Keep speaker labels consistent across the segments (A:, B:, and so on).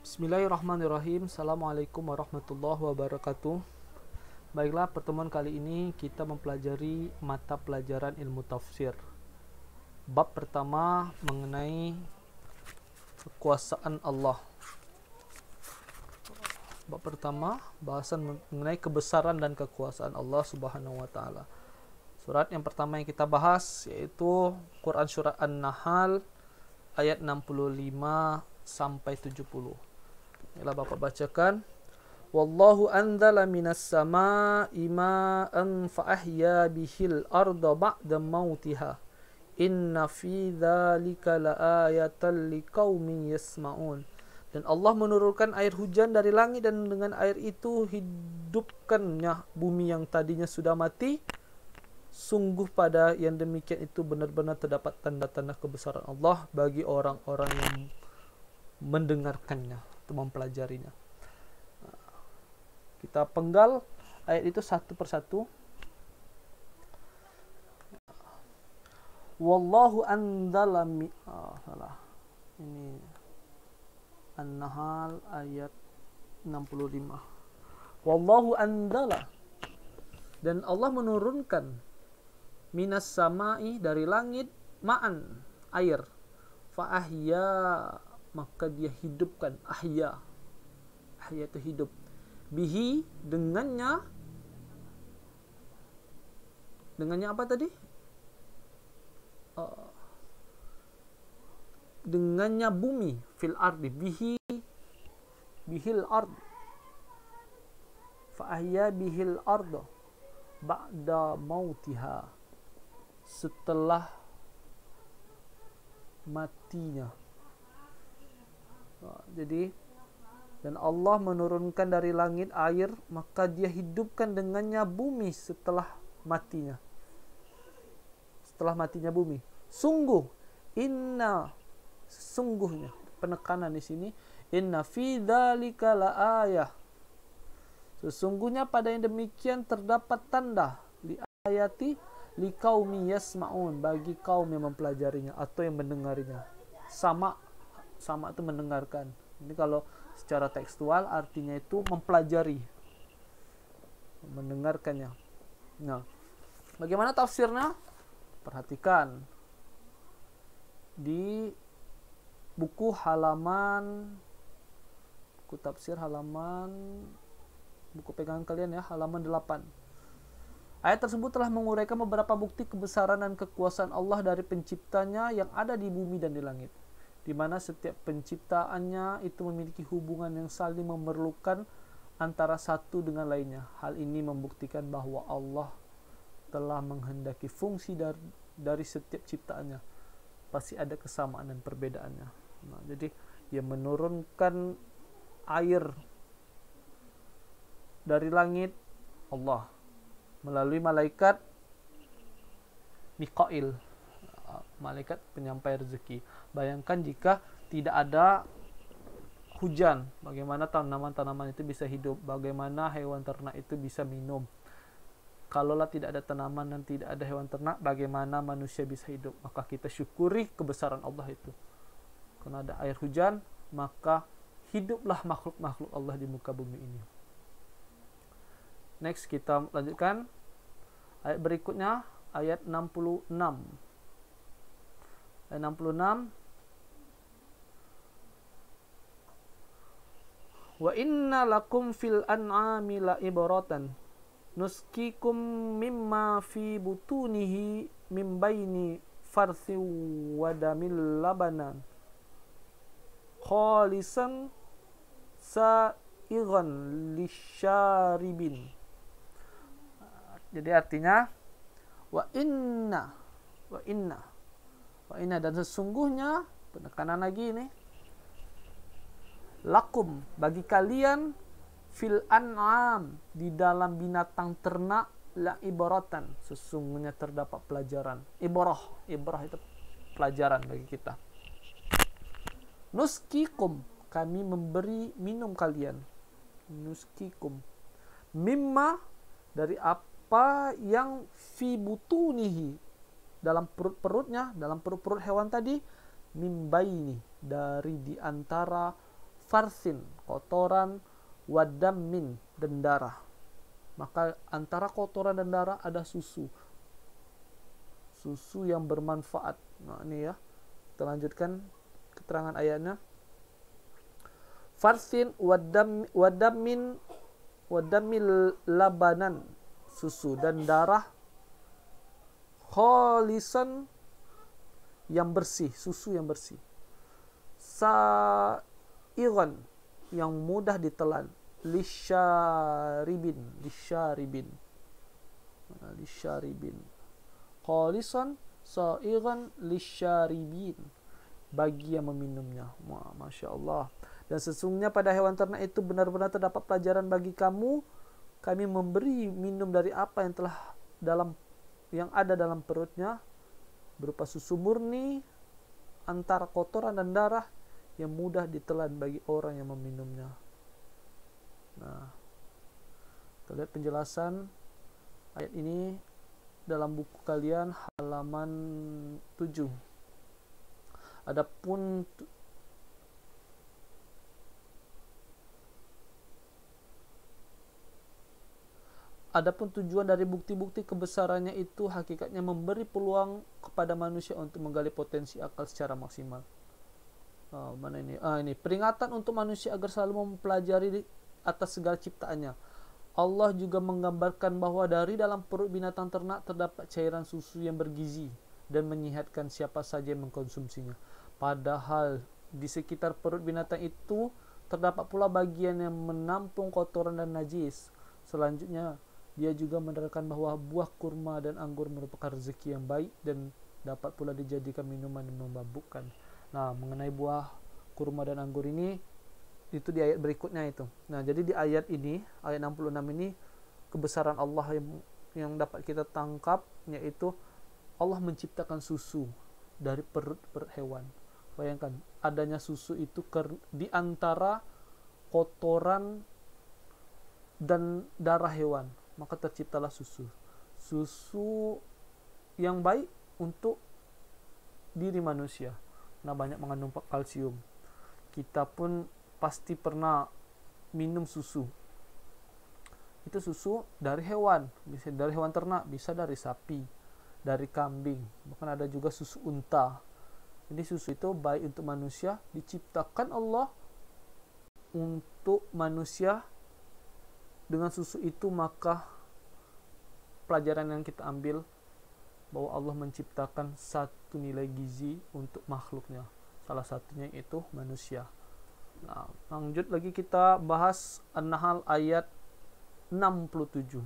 A: Bismillahirrahmanirrahim. Assalamualaikum warahmatullahi wabarakatuh. Baiklah, pertemuan kali ini kita mempelajari mata pelajaran ilmu tafsir. Bab pertama mengenai kekuasaan Allah. Bab pertama bahasan mengenai kebesaran dan kekuasaan Allah Subhanahu wa taala. Surat yang pertama yang kita bahas yaitu Quran surat An-Nahl ayat 65 sampai 70. Inilah Bapak bacakan. Wallahu anzala minas samaa'i ma'an fa ahya bihil arda ba'da mautiha. Inna fi dzalika laayatan liqaumin yasma'un. Dan Allah menurunkan air hujan dari langit dan dengan air itu hidupkannya bumi yang tadinya sudah mati. Sungguh pada yang demikian itu benar-benar terdapat tanda-tanda kebesaran Allah bagi orang-orang yang mendengarkannya atau mempelajarinya. Kita penggal ayat itu satu persatu. Wallahu anzala salah. Ini An-Nahl ayat 65. Wallahu anzala, dan Allah menurunkan minas samai dari langit ma'an air fa ahya, maka dia hidupkan. Ahya itu hidup. Bihi, dengannya apa tadi? Dengannya bumi. Fil ardi, bihil ard, fa ahya bihil arda ba'da mautiha, setelah matinya. Jadi, dan Allah menurunkan dari langit air, maka dia hidupkan dengannya bumi setelah matinya. Setelah matinya bumi. Sesungguhnya, penekanan di sini, inna fi dzalika laayah. Sesungguhnya pada yang demikian terdapat tanda, li ayati liqaumi yasma'un, bagi kaum yang mempelajarinya atau yang mendengarnya. Sama itu mendengarkan. Ini kalau secara tekstual artinya itu mempelajari, mendengarkannya. Nah, bagaimana tafsirnya? Perhatikan di buku tafsir halaman, buku pegangan kalian ya, halaman 8. Ayat tersebut telah menguraikan beberapa bukti kebesaran dan kekuasaan Allah dari penciptanya yang ada di bumi dan di langit, di mana setiap penciptaannya itu memiliki hubungan yang saling memerlukan antara satu dengan lainnya. Hal ini membuktikan bahwa Allah telah menghendaki fungsi dari setiap ciptaannya. Pasti ada kesamaan dan perbedaannya. Nah, jadi dia menurunkan air dari langit, Allah, melalui malaikat Mikail, malaikat penyampai rezeki. Bayangkan jika tidak ada hujan, bagaimana tanaman-tanaman itu bisa hidup, bagaimana hewan ternak itu bisa minum. Kalaulah tidak ada tanaman dan tidak ada hewan ternak, bagaimana manusia bisa hidup? Maka kita syukuri kebesaran Allah itu. Karena ada air hujan, maka hiduplah makhluk-makhluk Allah di muka bumi ini. Next, kita lanjutkan ayat berikutnya, ayat 66. Ayat 66. Wa inna lakum fil an'ami la ibratan nuskikum mimma fi butunihi min baini farthi wa damil labanan khalisan sa'igan lisyaribin. Jadi artinya wa inna, dan sesungguhnya, penekanan lagi ini, lakum, bagi kalian, fil an'am, di dalam binatang ternak, la ibaratan, sesungguhnya terdapat pelajaran. Ibarah itu pelajaran bagi kita. Nuskikum, kami memberi minum kalian. Nuskikum mimma, dari apa yang fi butunihi, dalam perut-perutnya, dalam perut-perut hewan tadi, mimbaini, dari di antara farsin, kotoran, wadamin, dan darah. Maka antara kotoran dan darah ada susu. Susu yang bermanfaat. Nah, ini ya. Kita lanjutkan keterangan ayatnya. Farsin wadamin labanan, susu dan darah, kholisan, yang bersih, susu yang bersih, sa'iran, yang mudah ditelan, lisyaribin, kholisan sa'iran lisyaribin, bagi yang meminumnya. Masya Allah. Dan sesungguhnya pada hewan ternak itu benar-benar terdapat pelajaran bagi kamu. Kami memberi minum dari apa yang ada dalam perutnya, berupa susu murni antara kotoran dan darah yang mudah ditelan bagi orang yang meminumnya. Nah, kita lihat penjelasan ayat ini dalam buku kalian halaman 7. Adapun tujuan dari bukti-bukti kebesarannya itu hakikatnya memberi peluang kepada manusia untuk menggali potensi akal secara maksimal. Mana ini? Ini peringatan untuk manusia agar selalu mempelajari atas segala ciptaannya. Allah juga menggambarkan bahwa dari dalam perut binatang ternak terdapat cairan susu yang bergizi dan menyehatkan siapa saja yang mengkonsumsinya. Padahal di sekitar perut binatang itu terdapat pula bagian yang menampung kotoran dan najis. Selanjutnya, dia juga menerangkan bahwa buah kurma dan anggur merupakan rezeki yang baik dan dapat pula dijadikan minuman yang memabukkan. Nah, mengenai buah kurma dan anggur ini, itu di ayat berikutnya itu. Nah, jadi di ayat ini, ayat 66 ini, kebesaran Allah yang dapat kita tangkap, yaitu Allah menciptakan susu dari perut hewan. Bayangkan, adanya susu itu di antara kotoran dan darah hewan. Maka terciptalah susu yang baik untuk diri manusia. Nah, banyak mengandung kalsium. Kita pun pasti pernah minum susu. Itu susu dari hewan, bisa dari hewan ternak, bisa dari sapi, dari kambing, bahkan ada juga susu unta. Jadi susu itu baik untuk manusia, diciptakan Allah untuk manusia. Dengan susu itu maka pelajaran yang kita ambil bahwa Allah menciptakan satu nilai gizi untuk makhluknya. Salah satunya itu manusia. Nah, lanjut lagi kita bahas An-Nahl ayat 67.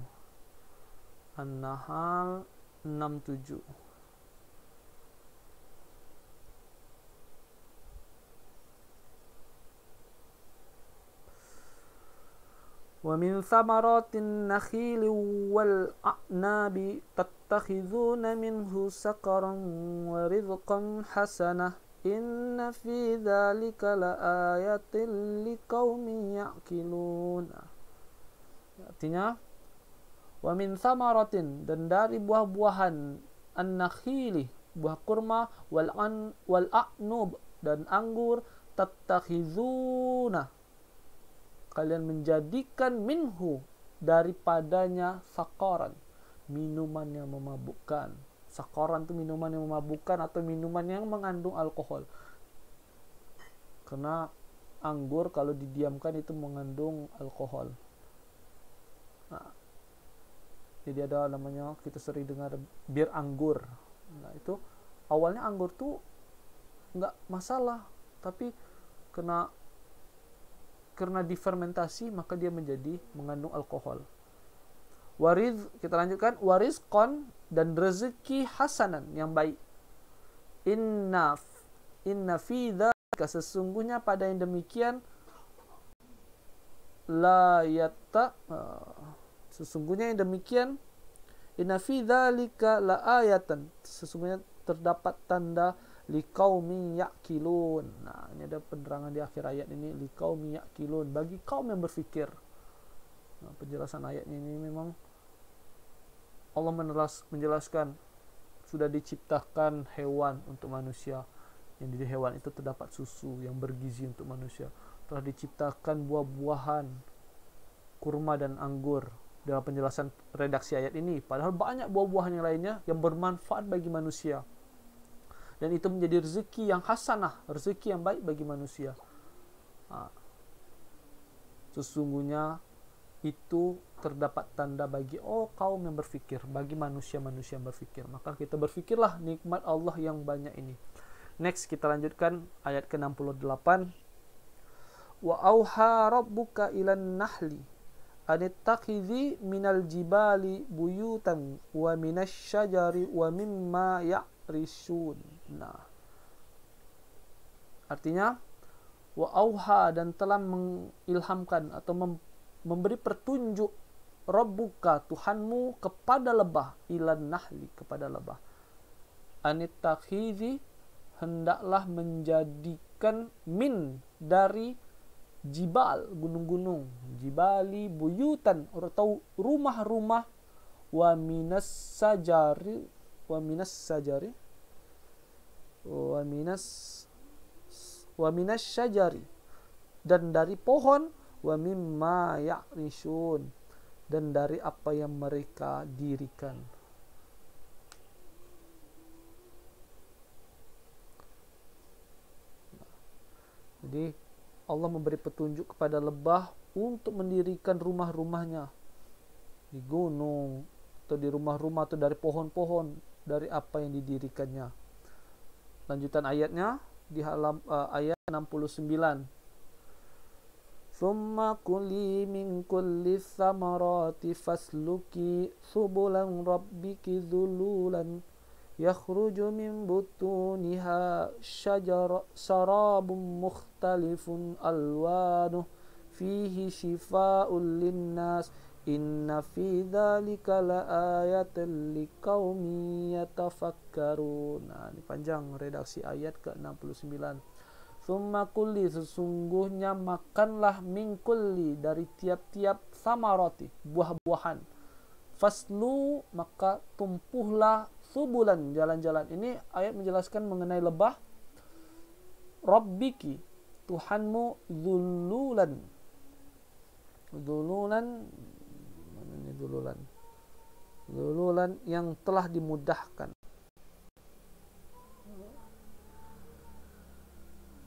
A: An-Nahl 67. وَمِنْ ثَمَرَاتِ النَّخِيلِ وَالْأَعْنَابِ تَتَّخِذُونَ مِنْهُ سَكَرًا وَرِزْقًا حَسَنًا إِنَّ فِي ذَلِكَ لَآيَةٍ لِقَوْمٍ يَعْقِلُونَ. Artinya, وَمِنْ ثَمَرَاتٍ, dan dari buah-buahan, an-nakhili, buah kurma, wal-a'nub, dan anggur, tattakhizuna, kalian menjadikan minhu, daripadanya, sakaran, minuman yang memabukkan. Sakaran itu minuman yang memabukkan atau minuman yang mengandung alkohol. Karena anggur kalau didiamkan itu mengandung alkohol. Nah, jadi ada namanya, kita sering dengar bir anggur. Nah, itu awalnya anggur tuh nggak masalah, tapi karena difermentasi maka dia menjadi mengandung alkohol. Kita lanjutkan, warizqan, dan rezeki hasanan, yang baik. Inna fi dzalika, sesungguhnya pada yang demikian, sesungguhnya yang demikian, inna fi dzalika laayatan, sesungguhnya terdapat tanda, liqaumin ya'qilun. Nah, ini ada penerangan di akhir ayat ini, liqaumin ya'qilun, bagi kaum yang berfikir. Nah, penjelasan ayat ini memang Allah menjelaskan sudah diciptakan hewan untuk manusia, yang di hewan itu terdapat susu yang bergizi untuk manusia. telah diciptakan buah-buahan, kurma dan anggur dalam penjelasan redaksi ayat ini. Padahal banyak buah-buahan yang lainnya yang bermanfaat bagi manusia. Dan itu menjadi rezeki yang hasanah, rezeki yang baik bagi manusia. Sesungguhnya itu terdapat tanda bagi kaum yang berfikir, bagi manusia-manusia yang berfikir. Maka kita berfikirlah nikmat Allah yang banyak ini. Next, kita lanjutkan ayat ke-68. Wa auha rabbuka ilan nahli anittakhidhi minal jibali buyutan wa minasy syajari wa mimma ya'rishun. Nah, artinya wa auha, dan telah mengilhamkan atau memberi petunjuk Rabbuka, Tuhanmu, kepada lebah, ilan nahli, kepada lebah, anittakhidhi, hendaklah menjadikan, min, dari jibal, gunung-gunung, jibali buyutan, atau rumah-rumah, wa minas sajari, wa minas syajari, dan dari pohon, wa mimma ya'rishun, dan dari apa yang mereka dirikan. Jadi Allah memberi petunjuk kepada lebah untuk mendirikan rumah-rumahnya di gunung, atau di rumah-rumah, atau dari pohon-pohon, dari apa yang didirikannya. Lanjutan ayatnya di ayat 69. Thumma kuli min kulli thamarati fasluki subulan rabbiki dhululan yakhruju min butuniha sarabun mukhtalifun alwanuh fihi shifa'un linnas inna fi dhalika laayatan liqaumin yatafakkarun. Nah, ini panjang redaksi ayat ke-69. Summa kulli, sesungguhnya makanlah, min kulli, dari tiap-tiap samarati, buah-buahan. Faslu, maka tumpuhlah, subulan, jalan-jalan. Ini ayat menjelaskan mengenai lebah. Rabbiki, Tuhanmu, dzululan. Dzululan, mana ini dzululan? Dzululan yang telah dimudahkan.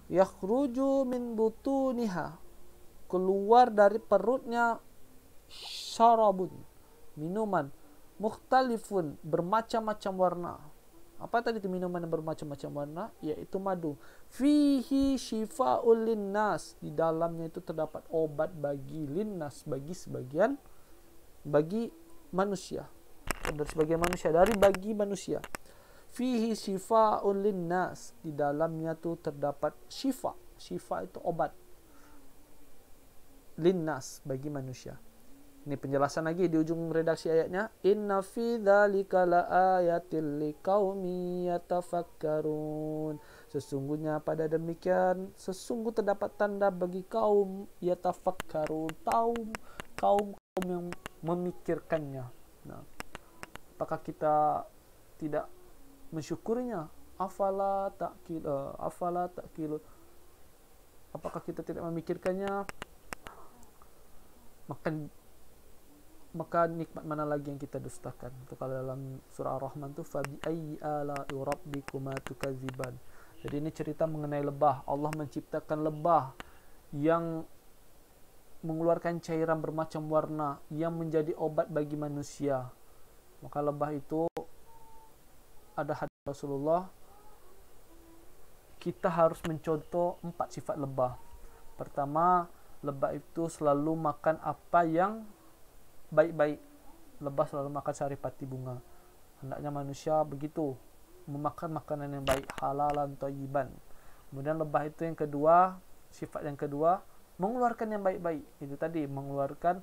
A: Yakhruju min butuniha, keluar dari perutnya, syarabun, minuman, mukhtalifun, bermacam-macam warna. Apa tadi itu minuman yang bermacam-macam warna? Yaitu madu. Fihi shifa'ul linnas, di dalamnya itu terdapat obat bagi linnas, bagi sebagian, bagi manusia, dari sebagian manusia, dari bagi manusia. Fihi shifa'un linnas, di dalamnya tu terdapat syifa. Syifa itu obat. Linnas, bagi manusia. Ini penjelasan lagi di ujung redaksi ayatnya. Inna fi dzalika laayatil liqaumin yatafakkarun. Sesungguhnya pada demikian, sesungguh terdapat tanda bagi kaum yatafakkarun, kaum yang memikirkannya. Nah, apakah kita tidak mensyukurinya? Afala ta'qilun. Apakah kita tidak memikirkannya? Maka nikmat mana lagi yang kita dustakan? Itu kalau dalam surah Ar-Rahman tu, fabi ayyi ala'i rabbikuma tukadziban. Jadi ini cerita mengenai lebah. Allah menciptakan lebah yang mengeluarkan cairan bermacam warna yang menjadi obat bagi manusia. Maka lebah itu, ada hadis Rasulullah, kita harus mencontoh 4 sifat lebah. Pertama, lebah itu selalu makan apa yang baik-baik. Lebah selalu makan saripati bunga. Hendaknya manusia begitu, memakan makanan yang baik, halalan thayyiban. Kemudian lebah itu yang kedua, sifat yang kedua, mengeluarkan yang baik-baik. Itu tadi, mengeluarkan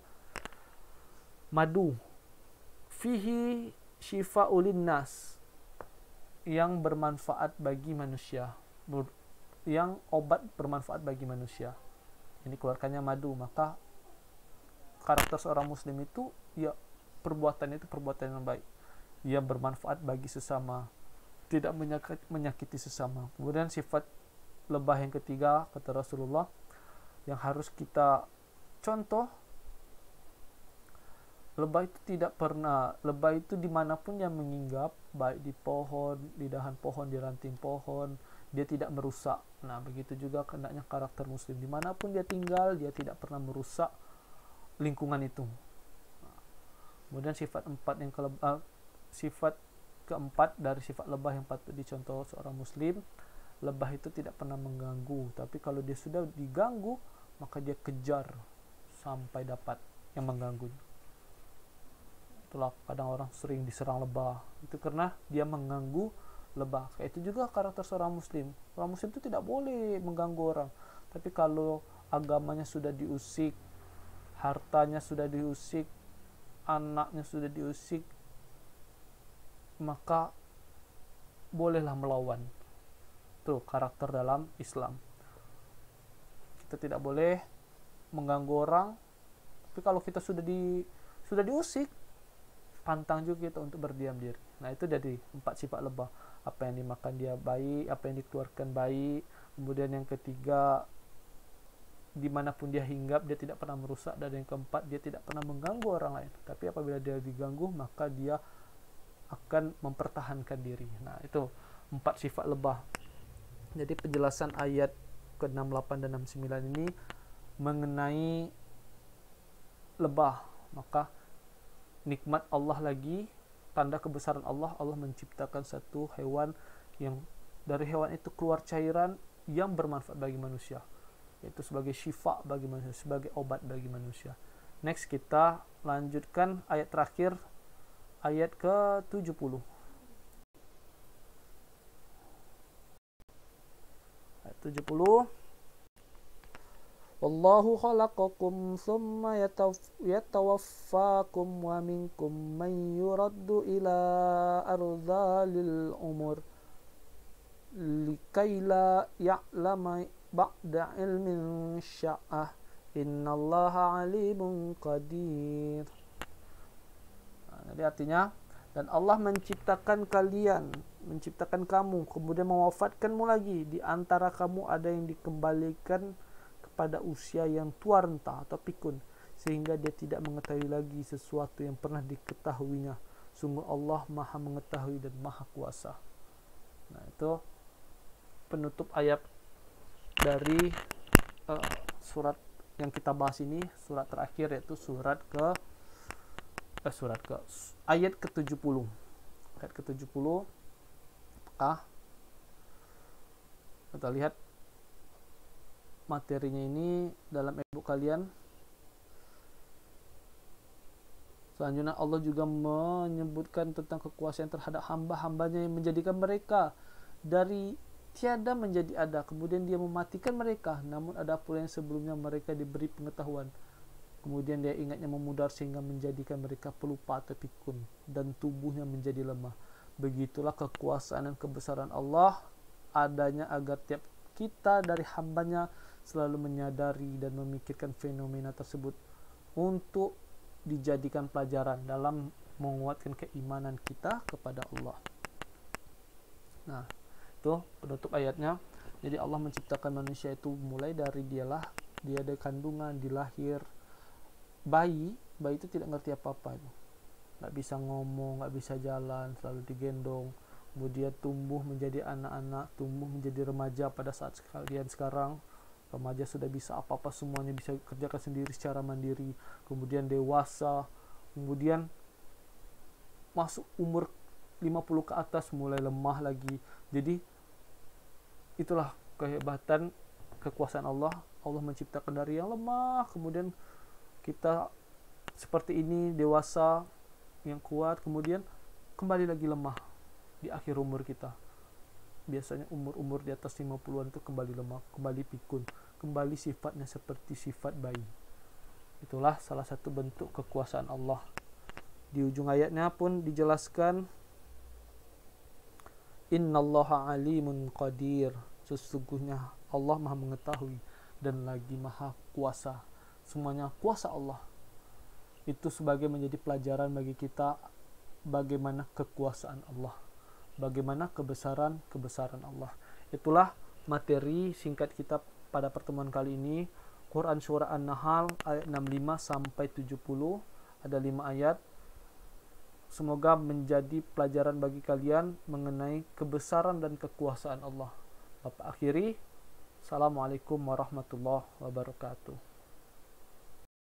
A: madu. Fihi shifa'ul linnas, yang bermanfaat bagi manusia, yang obat bermanfaat bagi manusia. Ini keluarkannya madu. Maka karakter seorang muslim itu, ya, perbuatan itu perbuatan yang baik, yang bermanfaat bagi sesama, tidak menyakiti sesama. Kemudian sifat lebah yang ketiga, kata Rasulullah, yang harus kita contoh. Lebah itu tidak pernah, lebah itu dimanapun dia menginggap, baik di pohon, di dahan pohon, di ranting pohon, dia tidak merusak. Nah, begitu juga hendaknya karakter muslim, dimanapun dia tinggal, dia tidak pernah merusak lingkungan itu. Kemudian sifat keempat dari sifat lebah yang patut dicontoh seorang muslim, lebah itu tidak pernah mengganggu, tapi kalau dia sudah diganggu, maka dia kejar sampai dapat yang mengganggunya. Itulah kadang orang sering diserang lebah, itu karena dia mengganggu lebah. Kayak itu juga karakter seorang muslim. Orang muslim itu tidak boleh mengganggu orang, tapi kalau agamanya sudah diusik, hartanya sudah diusik, anaknya sudah diusik, maka bolehlah melawan. Itu karakter dalam Islam. Kita tidak boleh mengganggu orang, tapi kalau kita sudah diusik, pantang juga kita untuk berdiam diri. Nah, itu dari 4 sifat lebah. Apa yang dimakan dia baik, apa yang dikeluarkan baik. Kemudian yang ketiga, dimanapun dia hinggap, dia tidak pernah merusak. Dan yang keempat, dia tidak pernah mengganggu orang lain. Tapi apabila dia diganggu, maka dia akan mempertahankan diri. Nah, itu 4 sifat lebah. Jadi penjelasan ayat ke-68 dan 69 ini mengenai lebah. Maka nikmat Allah lagi, tanda kebesaran Allah, Allah menciptakan satu hewan yang dari hewan itu keluar cairan yang bermanfaat bagi manusia, yaitu sebagai syifa bagi manusia, sebagai obat bagi manusia. Next, kita lanjutkan ayat terakhir, ayat ke-70. Ayat 70. Wallahu khalaqakum thumma yatawaffakum wa minkum man yuraddu ila ardhalil umur likaila ya'lama ba'da ilmin sya'ah innallaha alimun qadir. Jadi artinya, dan Allah menciptakan kalian, menciptakan kamu, kemudian mewafatkanmu lagi. Di antara kamu ada yang dikembalikan pada usia yang tua renta atau pikun, sehingga dia tidak mengetahui lagi sesuatu yang pernah diketahuinya. Sungguh Allah Maha mengetahui dan Maha kuasa. Nah, itu penutup ayat dari surat yang kita bahas ini, surat terakhir, yaitu ayat ke-70. Ayat ke-70. Kita lihat materinya ini dalam e-book kalian. Selanjutnya Allah juga menyebutkan tentang kekuasaan terhadap hamba-hambanya yang menjadikan mereka dari tiada menjadi ada, kemudian dia mematikan mereka. Namun ada pula yang sebelumnya mereka diberi pengetahuan, kemudian dia ingatnya memudar sehingga menjadikan mereka pelupa atau pikun dan tubuhnya menjadi lemah. Begitulah kekuasaan dan kebesaran Allah adanya agar tiap kita dari hambanya selalu menyadari dan memikirkan fenomena tersebut untuk dijadikan pelajaran dalam menguatkan keimanan kita kepada Allah. Nah, itu penutup ayatnya. Jadi Allah menciptakan manusia itu mulai dari dia ada kandungan, dilahir, bayi itu tidak ngerti apa-apa, nggak bisa ngomong, nggak bisa jalan, selalu digendong. Kemudian tumbuh menjadi anak-anak, tumbuh menjadi remaja. Pada saat kalian sekarang remaja sudah bisa apa-apa semuanya, bisa kerjakan sendiri secara mandiri. Kemudian dewasa, kemudian masuk umur 50 ke atas mulai lemah lagi. Jadi itulah kehebatan kekuasaan Allah. Allah menciptakan dari yang lemah, kemudian kita seperti ini, dewasa yang kuat, kemudian kembali lagi lemah di akhir umur kita. Biasanya umur-umur di atas 50-an itu kembali lemah, kembali pikun, kembali sifatnya seperti sifat bayi. Itulah salah satu bentuk kekuasaan Allah. Di ujung ayatnya pun dijelaskan, innallaha alimun qadir, sesungguhnya Allah Maha mengetahui dan lagi Maha kuasa. Semuanya kuasa Allah. Itu sebagai menjadi pelajaran bagi kita bagaimana kekuasaan Allah, bagaimana kebesaran Allah. Itulah materi singkat kita pada pertemuan kali ini. Quran surah An-Nahl ayat 65 sampai 70. Ada 5 ayat. Semoga menjadi pelajaran bagi kalian mengenai kebesaran dan kekuasaan Allah. Bapak akhiri. Assalamualaikum warahmatullahi wabarakatuh.